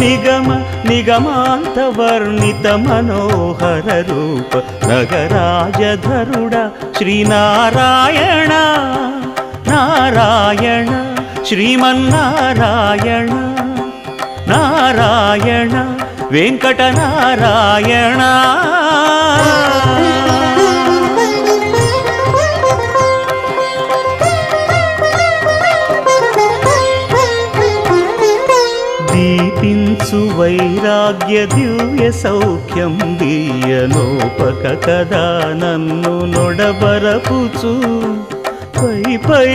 నిగమ నిగమాంత వర్ణిత మనోహర రూప నగరాజధరుడ శ్రీనారాయణ నారాయణ శ్రీమన్నారాయణ నారాయణ వెంకటనారాయణ. దీపించు వైరాగ్య దివ్య సౌఖ్యం దీయనోపక కదా నన్ను నొడబరపుచు పై పై